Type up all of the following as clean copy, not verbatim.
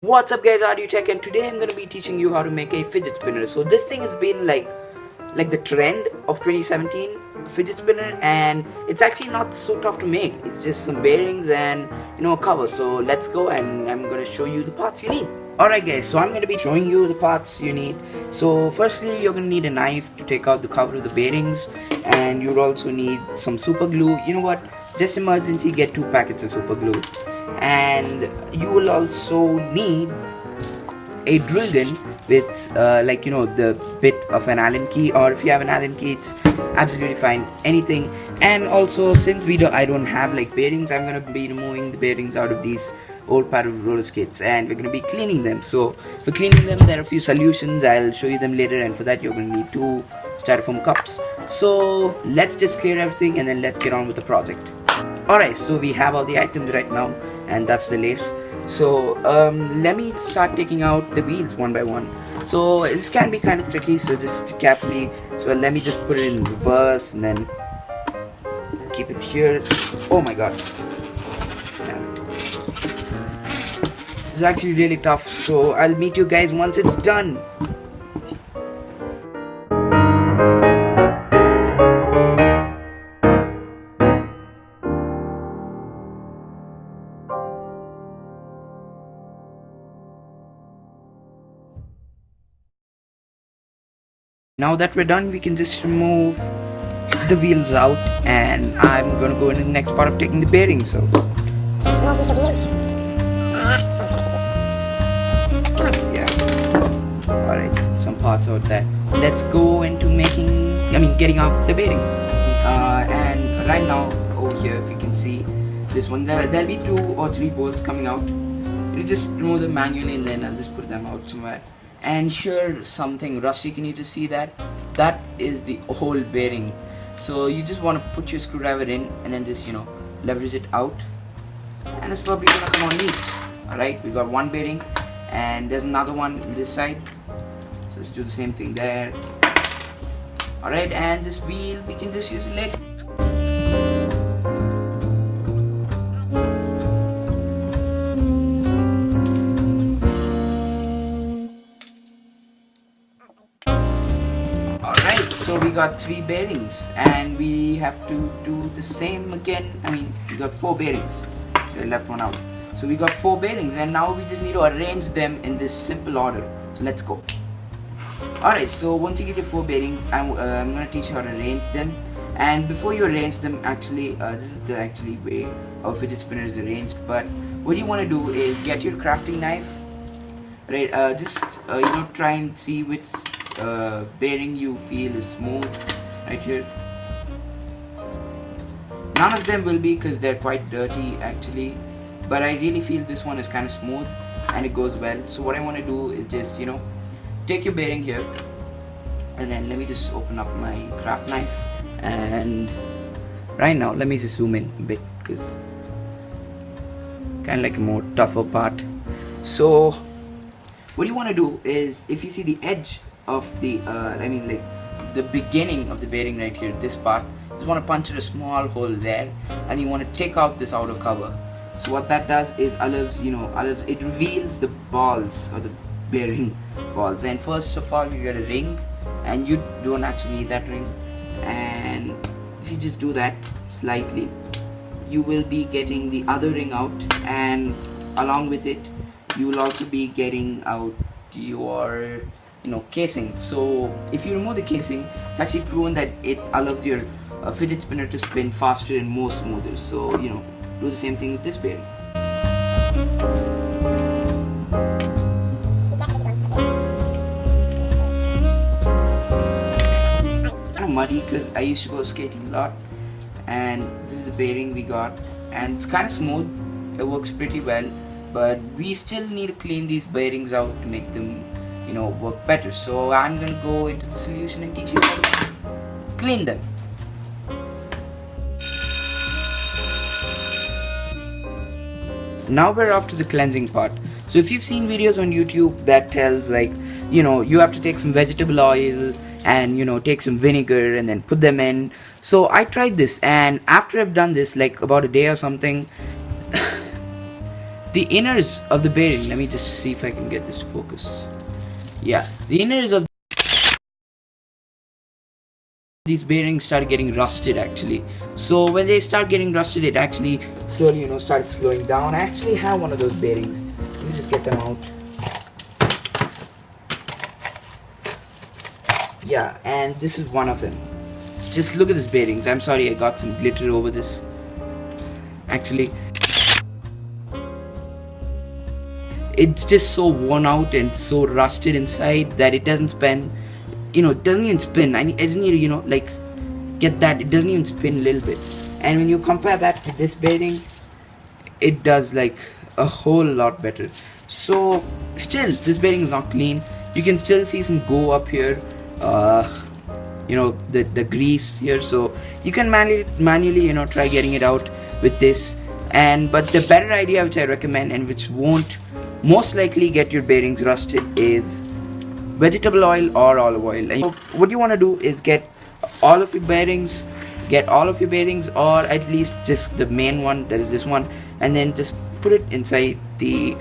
What's up guys, Tech, and today I'm gonna be teaching you how to make a fidget spinner. So this thing has been like the trend of 2017 fidget spinner, and it's actually not so tough to make. It's just some bearings and a cover. So let's go, and I'm gonna show you the parts you need. Alright guys, so I'm gonna be showing you the parts you need. So firstly, you're gonna need a knife to take out the cover of the bearings, and you'll also need some super glue. You know what, just emergency, get 2 packets of super glue. And you will also need a drill gun with the bit of an Allen key, or if you have an Allen key, it's absolutely fine, anything. And also, since I don't have bearings, I'm gonna be removing the bearings out of these old pair of roller skates, and we're gonna be cleaning them. So for cleaning them, there are a few solutions. I'll show you them later, and for that you're gonna need 2 styrofoam cups. So let's just clear everything and then let's get on with the project. Alright, so we have all the items right now, and that's the lace. So let me start taking out the wheels one by one. So this can be kind of tricky, so just carefully. So let me just put it in reverse and then keep it here. Oh my god, this is actually really tough, so I'll meet you guys once it's done. Now that we're done, we can just remove the wheels out, and I'm gonna go into the next part of taking the bearings out. Remove these wheels. Yeah. Alright, some parts out there. Let's go into getting out the bearing. And right now, over here, if you can see this one, there'll be 2 or 3 bolts coming out. You just remove them manually, and then I'll just put them out somewhere. And here, something rusty, can you just see that? That is the old bearing. So you just want to put your screwdriver in and then just leverage it out, and it's probably gonna come on neat. Alright, we got 1 bearing, and there's another one on this side, so let's do the same thing there. Alright, and this wheel, we can just use it later. So we got 3 bearings, and we have to do the same again. We got 4 bearings, so I left one out. So we got 4 bearings, and now we just need to arrange them in this simple order. So let's go. Alright, so once you get your 4 bearings, I'm going to teach you how to arrange them. And before you arrange them, actually, this is the way our fidget spinner is arranged. But what you want to do is get your crafting knife, right? Try and see which bearing you feel is smooth right here. None of them will be, because they're quite dirty actually, but I really feel this one is kind of smooth and it goes well. So what I want to do is just take your bearing here, and then let me just open up my craft knife, and right now let me just zoom in a bit, because kind of like a more tougher part. So what you want to do is, if you see the edge of the the beginning of the bearing right here, this part, you just want to punch a small hole there, and you want to take out this outer cover. So what that does is it reveals the balls, or the bearing balls. And first of all, you get a ring, and you don't actually need that ring, and if you just do that slightly, you will be getting the other ring out, and along with it you will also be getting out your casing. So if you remove the casing, it's actually proven that it allows your fidget spinner to spin faster and more smoother. So do the same thing with this bearing. Kind of muddy, because I used to go skating a lot, and this is the bearing we got, and it's kind of smooth, it works pretty well, but we still need to clean these bearings out to make them work better. So I'm gonna go into the solution and teach you how to clean them. Now we're off to the cleansing part. So if you've seen videos on YouTube that tells you have to take some vegetable oil and take some vinegar and then put them in. So I tried this, and after I've done this about a day or something, the inners of the bearing, let me just see if I can get this to focus. Yeah, the inners of these bearings start getting rusted actually. So when they start getting rusted, it actually slowly, starts slowing down. I actually have one of those bearings. Let me just get them out. Yeah, and this is one of them. Just look at these bearings. I'm sorry, I got some glitter over this. Actually, it's just so worn out and so rusted inside that it doesn't spin. It doesn't even spin. I just need to, like, get that. It doesn't even spin a little bit. And when you compare that to this bearing, it does like a whole lot better. So still, this bearing is not clean. You can still see some go up here. The grease here. So you can manually, try getting it out with this. But the better idea, which I recommend and which won't most likely get your bearings rusted, is vegetable oil or olive oil. And what you want to do is get all of your bearings, or at least just the main one, that is this one, and then just put it inside the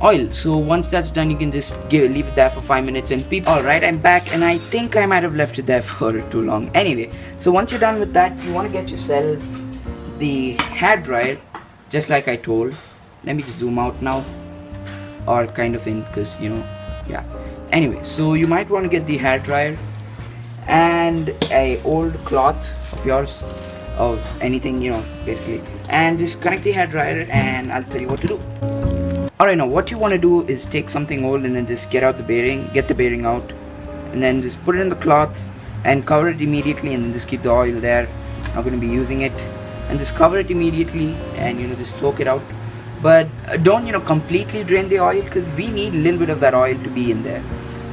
oil. So once that's done, you can just leave it there for 5 minutes and peep. Alright, I'm back, and I think I might have left it there for too long. Anyway, so once you're done with that, you want to get yourself the hair dryer, just like I told. Let me just zoom out now, or kind of in, because yeah. Anyway, so you might want to get the hair dryer and a old cloth of yours, of anything, basically, and just connect the hair dryer, and I'll tell you what to do. Alright, now what you want to do is take something old and then just get the bearing out, and then just put it in the cloth and cover it immediately, and then just keep the oil there. I'm going to be using it, and just cover it immediately, and just soak it out. But don't completely drain the oil, because we need a little bit of that oil to be in there.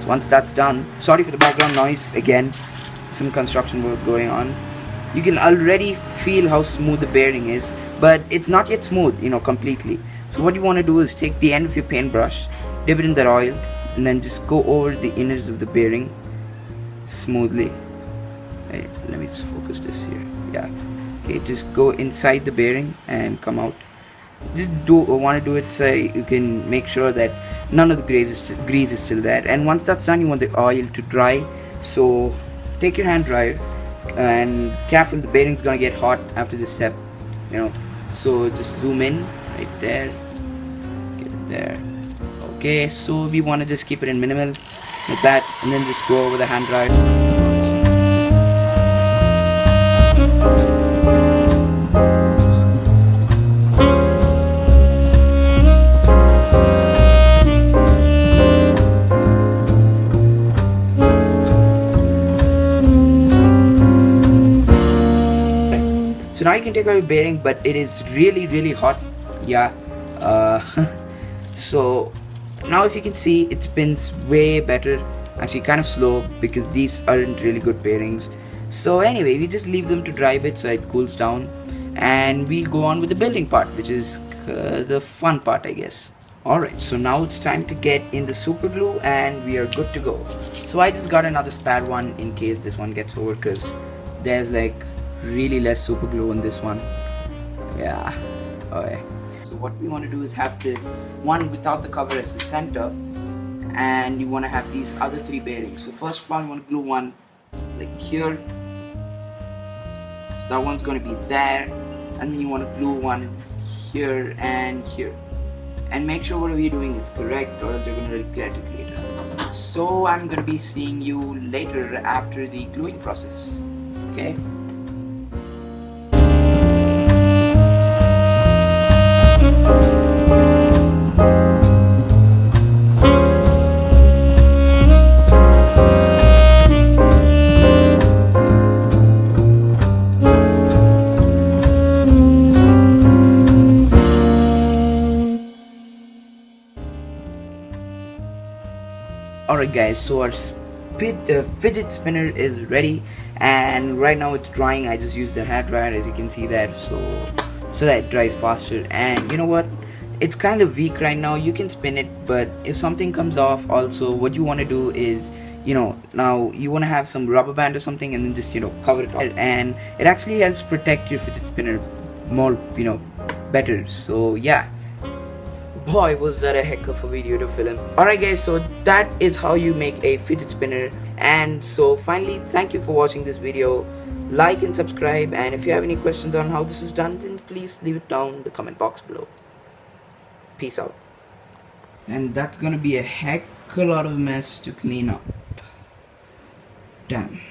So once that's done, sorry for the background noise, again, some construction work going on. You can already feel how smooth the bearing is, but it's not yet smooth, completely. So what you want to do is take the end of your paintbrush, dip it in that oil, and then just go over the inners of the bearing smoothly. Hey, let me just focus this here. Yeah, okay, just go inside the bearing and come out. Just want to do it so you can make sure that none of the grease is still there. And once that's done, you want the oil to dry. So take your hand dryer, and careful, the bearing's gonna get hot after this step. So just zoom in right there, get it there. Okay, so we want to just keep it in minimal like that, and then just go over the hand dryer. So now you can take out your bearing, but it is really hot. Yeah. So now if you can see, it spins way better. Actually kind of slow, because these aren't really good bearings. So anyway, we just leave them to dry a bit so it cools down, and we'll go on with the building part, which is the fun part, I guess. Alright, so now it's time to get in the super glue, and we are good to go. So I just got another spare one in case this one gets over, because there's like really less super glue on this one. Yeah. Okay, so what we want to do is have the one without the cover as the center, and you want to have these other three bearings. So first of all, you want to glue one like here, that one's going to be there, and then you want to glue one here and here, and make sure whatever you're doing is correct, or else you're going to regret it later. So I'm going to be seeing you later after the gluing process. Okay. Alright guys, so our fidget spinner is ready, and right now it's drying. I just used the hair dryer, as you can see there, so that it dries faster. And you know what, it's kind of weak right now. You can spin it, but if something comes off, also what you want to do is, now you want to have some rubber band or something, and then just cover it up, and it actually helps protect your fidget spinner more better. So yeah. boy was that a heck of a video to film. Alright guys, so that is how you make a fidget spinner. And so finally, thank you for watching this video. Like and subscribe, and if you have any questions on how this is done, then please leave it down in the comment box below. Peace out. And that's gonna be a heck a lot of mess to clean up. Damn.